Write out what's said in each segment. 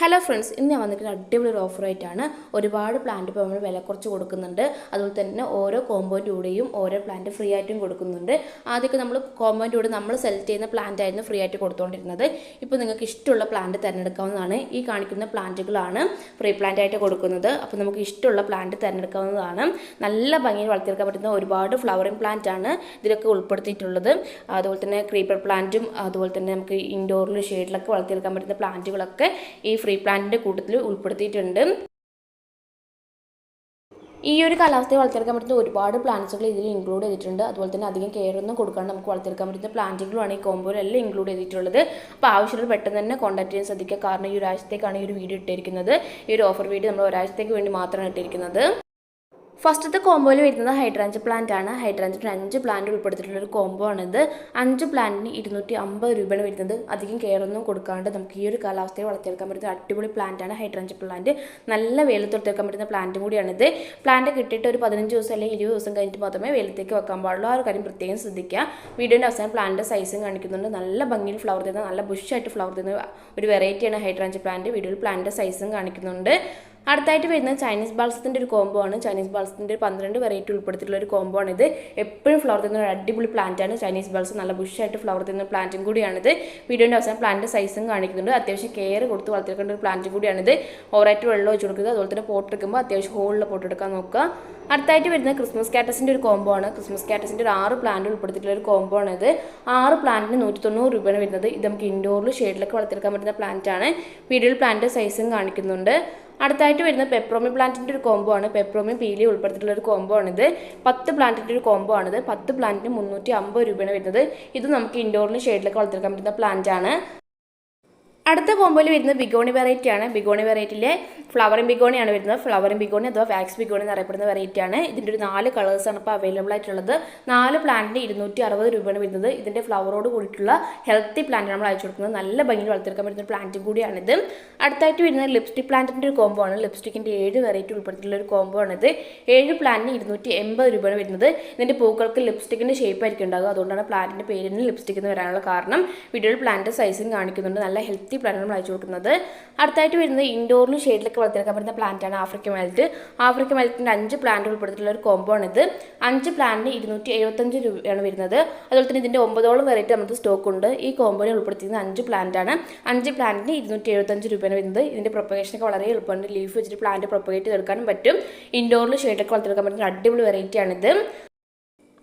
Hello friends, ഇന്ന് ഞാൻ വന്നിട്ട് അടിപൊളി ഒരു ഓഫറായിട്ടാണ്. ഒരുപാട് പ്ലാന്റ് ഇപ്പോൾ നമ്മൾ വില കുറച്ച് കൊടുക്കുന്നുണ്ട്. അതുപോലെ തന്നെ ഓരോ കോമ്പോൻ്റെ കൂടെയും ഓരോ പ്ലാന്റ് ഫ്രീ ആയിട്ടും കൊടുക്കുന്നുണ്ട്. ആദ്യമൊക്കെ നമ്മൾ കോമ്പോൻ്റെ കൂടെ നമ്മൾ സെലക്ട് ചെയ്യുന്ന പ്ലാന്റ് ആയിരുന്നു ഫ്രീ ആയിട്ട് കൊടുത്തുകൊണ്ടിരുന്നത്. ഇപ്പോൾ നിങ്ങൾക്ക് ഇഷ്ടമുള്ള പ്ലാന്റ് തിരഞ്ഞെടുക്കാവുന്നതാണ്. ഈ കാണിക്കുന്ന പ്ലാന്റുകളാണ് ഫ്രീ പ്ലാന്റ് ആയിട്ട് കൊടുക്കുന്നത്. അപ്പോൾ നമുക്ക് ഇഷ്ടമുള്ള പ്ലാന്റ് തിരഞ്ഞെടുക്കാവുന്നതാണ്. നല്ല ഭംഗിയിൽ വളർത്തിയെടുക്കാൻ പറ്റുന്ന ഒരുപാട് ഫ്ലവറിങ് പ്ലാന്റ് ആണ് ഇതിലൊക്കെ ഉൾപ്പെടുത്തിയിട്ടുള്ളത്. അതുപോലെ തന്നെ ക്രീപ്പർ പ്ലാന്റും അതുപോലെ തന്നെ നമുക്ക് ഇൻഡോറിലും ഷെയ്ഡിലൊക്കെ വളർത്തിയെടുക്കാൻ പറ്റുന്ന പ്ലാന്റുകളൊക്കെ ഈ ഫ്രീ പ്ലാന്റിൻ്റെ കൂട്ടത്തിൽ ഉൾപ്പെടുത്തിയിട്ടുണ്ട്. ഈ ഒരു കാലാവസ്ഥയിൽ വളർത്തിയെടുക്കാൻ പറ്റുന്ന ഒരുപാട് പ്ലാന്റ്സുകൾ ഇതിൽ ഇൻക്ലൂഡ് ചെയ്തിട്ടുണ്ട്. അതുപോലെ തന്നെ അധികം കെയർ ഒന്നും കൊടുക്കാണ്ട് നമുക്ക് വളർത്തിയെടുക്കാൻ പറ്റുന്ന പ്ലാന്റുകളാണ് ഈ കോമ്പോയിലെല്ലാം ഇൻക്ലൂഡ് ചെയ്തിട്ടുള്ളത്. അപ്പോൾ ആവശ്യമുള്ള പെട്ടെന്ന് തന്നെ കോൺടാക്ട് ചെയ്യാൻ ശ്രദ്ധിക്കുക. കാരണം ഈ ഒരാഴ്ചത്തേക്കാണ് ഈ ഒരു വീഡിയോ ഇട്ടിരിക്കുന്നത്. ഈ ഒരു ഓഫർ വീഡിയോ നമ്മൾ ഒരാഴ്ചത്തേക്ക് വേണ്ടി മാത്രമാണ് ഇട്ടിരിക്കുന്നത്. ഫസ്റ്റത്തെ കോമ്പോയിൽ വരുന്നത് ഹൈഡ്രാഞ്ച് പ്ലാന്റ് ആണ്. ഹൈഡ്രാഞ്ചിന് 5 പ്ലാന്റ് ഉൾപ്പെടുത്തിയിട്ടുള്ളൊരു കോമ്പോ ആണിത്. 5 പ്ലാന്റിന് 250 രൂപയാണ് വരുന്നത്. അധികം കെയർ ഒന്നും കൊടുക്കാണ്ട് നമുക്ക് ഈ ഒരു കാലാവസ്ഥയിൽ വളർത്തിയെടുക്കാൻ പറ്റുന്ന അടിപൊളി പ്ലാന്റ് ആണ് ഹൈഡ്രാഞ്ച് പ്ലാന്റ്. നല്ല വെയിലത്ത് വളർത്തിയെടുക്കാൻ പറ്റുന്ന പ്ലാന്റും കൂടിയാണിത്. പ്ലാന്റ് കിട്ടിയിട്ട് ഒരു 15 ദിവസം അല്ലെങ്കിൽ 20 ദിവസം കഴിഞ്ഞിട്ട് മാത്രമേ വെയിലത്തേക്ക് വെക്കാൻ പാടുള്ളൂ. ആ ഒരു കാര്യം പ്രത്യേകം ശ്രദ്ധിക്കുക. വീഡിയോൻ്റെ അവസാനം പ്ലാന്റിൻ്റെ സൈസും കാണിക്കുന്നുണ്ട്. നല്ല ഭംഗിയിൽ ഫ്ലവർ തരുന്ന നല്ല ബുഷായിട്ട് ഫ്ലവർ തരുന്ന ഒരു വെറൈറ്റിയാണ് ഹൈഡ്രാഞ്ച് പ്ലാന്റ്. വീഡിയോയിൽ പ്ലാന്റിൻ്റെ സൈസും കാണിക്കുന്നുണ്ട്. അടുത്തായിട്ട് വരുന്നത് ചൈനീസ് ബാൾസത്തിൻ്റെ ഒരു കോമ്പോ ആണ്. ചൈനീസ് ബാൾസത്തിൻ്റെ 12 വെറൈറ്റി ഉൾപ്പെടുത്തിയിട്ടുള്ള ഒരു കോമ്പോ ആണിത്. എപ്പോഴും ഫ്ലവർ തരുന്ന ഒരു അടിപൊളി പ്ലാന്റ് ആണ് ചൈനീസ് ബാൾസ്. നല്ല ബുഷായിട്ട് ഫ്ലവർ തരുന്ന പ്ലാന്റും കൂടിയാണിത്. വീഡിയോൻ്റെ അവസാനം പ്ലാന്റിൻ്റെ സൈസും കാണിക്കുന്നുണ്ട്. അത്യാവശ്യം കെയർ കൊടുത്ത് വളർത്തിയെടുക്കേണ്ട ഒരു പ്ലാന്റും കൂടിയാണിത്. ഓവറായിട്ട് വെള്ളം ഒഴിച്ച് കൊടുക്കുക. അതുപോലെ തന്നെ പോട്ട് എടുക്കുമ്പോൾ അത്യാവശ്യം ഹോളിൽ പോട്ട് എടുക്കാൻ നോക്കുക. അടുത്തായിട്ട് വരുന്നത് ക്രിസ്മസ് കാറ്റസിൻ്റെ ഒരു കോമ്പോ ആണ്. ക്രിസ്മസ് കാറ്റസിൻ്റെ ഒരു 6 പ്ലാന്റ് ഉൾപ്പെടുത്തിയിട്ടുള്ള ഒരു കോമ്പോ ആണിത്. 6 പ്ലാന്റിന് 190 രൂപയാണ് വരുന്നത്. ഇത് നമുക്ക് ഇൻഡോറിൽ ഷെയ്ഡിലൊക്കെ വളർത്തിയെടുക്കാൻ പറ്റുന്ന പ്ലാന്റ് ആണ്. വീഡിയോയിൽ പ്ലാന്റിൻ്റെ സൈസും കാണിക്കുന്നുണ്ട്. അടുത്തായിട്ട് വരുന്നത് പെപ്രോമി പ്ലാന്റിൻ്റെ ഒരു കോമ്പോ ആണ്. പെപ്രോമി പീലി ഉൾപ്പെടുത്തിയിട്ടുള്ള ഒരു കോമ്പോ ആണിത്. 10 പ്ലാന്റിൻ്റെ ഒരു കോമ്പോ ആണിത്. 10 പ്ലാന്റിന് 350 രൂപയാണ് വരുന്നത്. ഇത് നമുക്ക് ഇൻഡോറിൽ ഷെയ്ഡിലൊക്കെ വളർത്തിയെടുക്കാൻ പറ്റുന്ന പ്ലാന്റ് ആണ്. അടുത്ത കോമ്പോയിൽ വരുന്നത് ബിഗോണി വെറൈറ്റി ആണ്. ബിഗോണി വെറൈറ്റിയിലെ ഫ്ലവറിംഗ് ബിഗോണിയാണ് വരുന്നത്. ഫ്ലവറിംഗ് ബിഗോണി അഥവാ വാക്സ് ബിഗോണി എന്നറിയപ്പെടുന്ന വെറൈറ്റി ആണ്. ഇതിൻ്റെ ഒരു 4 കളേഴ്സാണ് ഇപ്പോൾ അവൈലബിൾ ആയിട്ടുള്ളത്. 4 പ്ലാന്റിന് 260 രൂപയാണ് വരുന്നത്. ഇതിൻ്റെ ഫ്ലവറോട് കൂടിയിട്ടുള്ള ഹെൽത്തി പ്ലാന്റ് നമ്മൾ അയച്ചു കൊടുക്കുന്നത്. നല്ല ഭംഗിയിൽ വളർത്തിയെടുക്കാൻ പറ്റുന്ന പ്ലാന്റും കൂടിയാണിത്. അടുത്തായിട്ട് വരുന്നത് ലിപ്സ്റ്റിക് പ്ലാന്റിൻ്റെ ഒരു കോമ്പോ ആണ്. ലിപ്സ്റ്റിക്കിൻ്റെ 7 വെറൈറ്റി ഉൾപ്പെടുത്തിയിട്ടുള്ള ഒരു കോമ്പോ ആണിത്. 7 പ്ലാന്റിന് 280 രൂപയാണ് വരുന്നത്. ഇതിൻ്റെ പൂക്കൾക്ക് ലിപ്സ്റ്റിക്കിൻ്റെ ഷേപ്പ് ആയിരിക്കും ഉണ്ടാകുക. അതുകൊണ്ടാണ് പ്ലാന്റിൻ്റെ പേരിന് ലിപ്സ്റ്റിക് എന്ന് വരാനുള്ള കാരണം. വീഡിയോയിൽ പ്ലാന്റിൻ്റെ സൈസും കാണിക്കുന്നുണ്ട്. നല്ല ഹെൽത്തി പ്ലാന്റ് നമ്മൾ അയച്ചു കൊടുക്കുന്നത്. അടുത്തായിട്ട് വരുന്നത് ഇൻഡോറിലും ഷെയ്ഡിലൊക്കെ വളർത്തിയെടുക്കാൻ പറ്റുന്ന പ്ലാന്റ് ആണ് ആഫ്രിക്കൻ മെൽറ്റ്. ആഫ്രിക്കൻ മെൽറ്റിൻ്റെ 5 പ്ലാന്റ് ഉൾപ്പെടുത്തിയിട്ടുള്ള ഒരു കോമ്പോ ആണിത്. 5 പ്ലാന്റിന് 275 രൂപയാണ് വരുന്നത്. അതുപോലെ തന്നെ ഇതിൻ്റെ 9ഓളം വെറൈറ്റി നമുക്ക് സ്റ്റോക്ക് ഉണ്ട്. ഈ കോമ്പോയിൽ ഉൾപ്പെടുത്തിയിരുന്ന 5 പ്ലാന്റ് ആണ്. 5 പ്ലാന്റിന് 275 രൂപയാണ് വരുന്നത്. ഇതിൻ്റെ പ്രൊപ്പഗേഷനൊക്കെ വളരെ എളുപ്പമുണ്ട്. ലീഫ് വെച്ചിട്ട് പ്ലാന്റ് പ്രൊപ്പഗേറ്റ് ചെയ്തെടുക്കാനും പറ്റും. ഇൻഡോറിൽ ഷെയ്ഡിലൊക്കെ വളർത്തിയെടുക്കാൻ പറ്റുന്ന അടിപൊളി വെറൈറ്റിയാണിത്.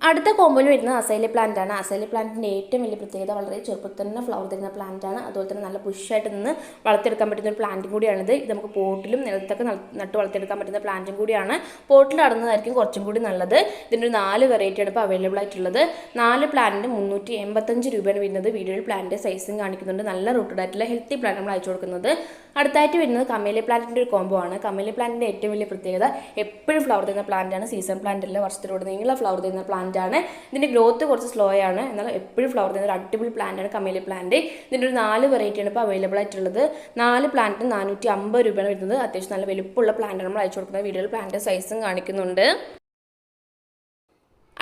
അടുത്ത കോമ്പോയിൽ വരുന്നത് അസൈലി പ്ലാന്റ് ആണ്. അസൈലി പ്ലാന്റിൻ്റെ ഏറ്റവും വലിയ പ്രത്യേകത വളരെ ചെറുപ്പത്തിൽ തന്നെ ഫ്ലവർ തരുന്ന പ്ലാന്റ് ആണ്. അതുപോലെ തന്നെ നല്ല പുഷായിട്ട് നിന്ന് വളർത്തിയെടുക്കാൻ പറ്റുന്ന ഒരു പ്ലാന്റും കൂടിയാണിത്. ഇത് നമുക്ക് പോട്ടിലും നിലത്തൊക്കെ നട്ട് വളർത്തിയെടുക്കാൻ പറ്റുന്ന പ്ലാന്റും കൂടിയാണ്. പോട്ടിൽ നടന്നതായിരിക്കും കുറച്ചും കൂടി നല്ലത്. ഇതിൻ്റെ ഒരു 4 വെറൈറ്റിയാണ് ഇപ്പോൾ അവൈലബിൾ ആയിട്ടുള്ളത്. 4 പ്ലാന്റിന് 385 രൂപയാണ് വരുന്നത്. വീഡിയോയിൽ പ്ലാന്റിൻ്റെ സൈസും കാണിക്കുന്നുണ്ട്. നല്ല റൂട്ടഡ് ആയിട്ടുള്ള ഹെൽത്തി പ്ലാന്റ് നമ്മൾ അയച്ചു കൊടുക്കുന്നത്. അടുത്തായിട്ട് വരുന്നത് കമേലിയ പ്ലാന്റിൻ്റെ ഒരു കോമ്പോ ആണ്. കമേലിയ പ്ലാന്റിൻ്റെ ഏറ്റവും വലിയ പ്രത്യേകത എപ്പോഴും ഫ്ലവർ തരുന്ന പ്ലാന്റ് ആണ്. സീസൺ പ്ലാന്റ് അല്ല, വർഷത്തിലൂടെ നീള ഫ്ലവർ തരുന്ന പ്ലാന്റ് ആണ്. ഇതിൻ്റെ ഗ്രോത്ത് കുറച്ച് സ്ലോ ആണ്, എന്നാൽ എപ്പോഴും ഫ്ലവർ തരുന്ന ഒരു അടിപൊളി പ്ലാന്റ് ആണ് കമേലിയ പ്ലാന്റ്. ഇതിൻ്റെ ഒരു 4 വെറൈറ്റിയാണ് ഇപ്പോൾ അവൈലബിൾ ആയിട്ടുള്ളത്. 4 പ്ലാന്റിന് 450 രൂപയാണ് വരുന്നത്. അത്യാവശ്യം നല്ല വലുപ്പമുള്ള പ്ലാന്റ് നമ്മൾ അയച്ചു കൊടുക്കുന്നത്. വീഡിയോയിൽ പ്ലാന്റിൻ്റെ സൈസും കാണിക്കുന്നുണ്ട്.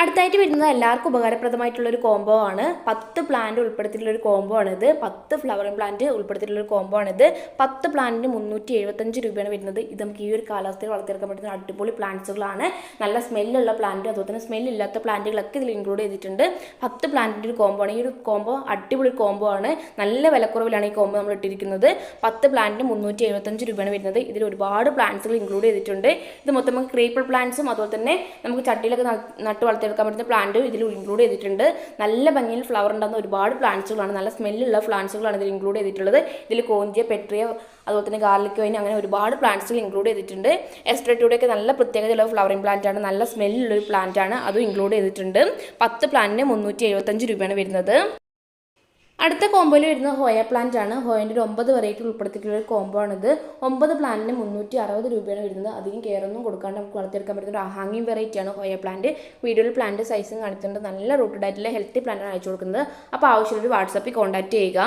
അടുത്തായിട്ട് വരുന്നത് എല്ലാവർക്കും ഉപകാരപ്രദമായിട്ടുള്ളൊരു കോമ്പോ ആണ്. 10 പ്ലാന്റ് ഉൾപ്പെടുത്തിയിട്ടുള്ളൊരു കോമ്പോ ആണിത്. 10 ഫ്ലവറിംഗ് പ്ലാന്റ് ഉൾപ്പെടുത്തിയിട്ടുള്ളൊരു കോമ്പോ ആണിത്. 10 പ്ലാന്റിന് 375 രൂപയാണ് വരുന്നത്. ഇത് നമുക്ക് ഈ ഒരു കാലാവസ്ഥയിൽ വളർത്തിയെടുക്കാൻ പറ്റുന്ന അടിപൊളി പ്ലാന്റ്സുകളാണ്. നല്ല സ്മെല്ലുള്ള പ്ലാന്റ് അതുപോലെ തന്നെ സ്മെല്ലില്ലാത്ത പ്ലാന്റുകളൊക്കെ ഇതിൽ ഇൻക്ലൂഡ് ചെയ്തിട്ടുണ്ട്. 10 പ്ലാന്റിൻ്റെ ഒരു കോമ്പോ ആണ്. ഈ ഒരു കോമ്പോ അടിപൊളി കോമ്പോ ആണ്. നല്ല വിലക്കുറവിലാണ് ഈ കോമ്പോ നമ്മൾ ഇട്ടിരിക്കുന്നത്. 10 പ്ലാന്റിന് 375 രൂപയാണ് വരുന്നത്. ഇതിൽ ഒരുപാട് പ്ലാന്റ്സുകൾ ഇൻക്ലൂഡ് ചെയ്തിട്ടുണ്ട്. ഇത് മൊത്തം നമുക്ക് ക്രീപ്പർ പ്ലാന്റ്സും അതുപോലെ തന്നെ നമുക്ക് ചട്ടിയിലൊക്കെ നട്ട് വളർത്തിയെടുക്കാൻ പറ്റുന്ന പ്ലാന്റ് ഇതിൽ ഇൻക്ലൂഡ് ചെയ്തിട്ടുണ്ട്. നല്ല ഭംഗിയിൽ ഫ്ലവർ ഉണ്ടാകുന്ന ഒരുപാട് പ്ലാന്റ്സുകളാണ്. നല്ല സ്മെല്ലുള്ള പ്ലാന്റ്സുകളാണ് ഇതിൽ ഇൻക്ലൂഡ് ചെയ്തിട്ടുള്ളത്. ഇതിൽ കോഞ്ചിയ, പെട്രിയ, അതുപോലെ തന്നെ ഗാർലിക് വൈൻ അങ്ങനെ ഒരുപാട് പ്ലാന്റ്സുകൾ ഇൻക്ലൂഡ് ചെയ്തിട്ടുണ്ട്. എസ്ട്രേറ്റൂടെയൊക്കെ നല്ല പ്രത്യേകതയുള്ള ഫ്ലവറിംഗ് പ്ലാന്റ് ആണ്. നല്ല സ്മെല്ലുള്ളൊരു പ്ലാന്റ് ആണ്, അതും ഇൻക്ലൂഡ് ചെയ്തിട്ടുണ്ട്. 10 പ്ലാന്റിന് 375 രൂപയാണ് വരുന്നത്. അടുത്ത കോമ്പോയിൽ വരുന്നത് ഹോയ പ്ലാന്റ് ആണ്. ഹോയൻ്റെ ഒരു 9 വെറൈറ്റി ഉൾപ്പെടുത്തിയിട്ടുള്ള ഒരു കോമ്പോ ആണിത്. 9 പ്ലാന്റിന് 360 രൂപയാണ് വരുന്നത്. അധികം കെയർ ഒന്നും കൊടുക്കാണ്ട് നമുക്ക് വളർത്തിയെടുക്കാൻ പറ്റുന്ന ഒരു ഹാങ്ങിങ് വെറൈറ്റിയാണ് ഹോയ പ്ലാന്റ്. വീഡിയോയിൽ പ്ലാന്റ് സൈസും കാണിച്ചിട്ടുണ്ട്. നല്ല റൂട്ടഡ് ആയിട്ടുള്ള ഹെൽത്തി പ്ലാന്റാണ് അയച്ചു കൊടുക്കുന്നത്. അപ്പോൾ ആവശ്യമുള്ളൊരു വാട്സാപ്പിൽ കോൺടാക്ട് ചെയ്യുക.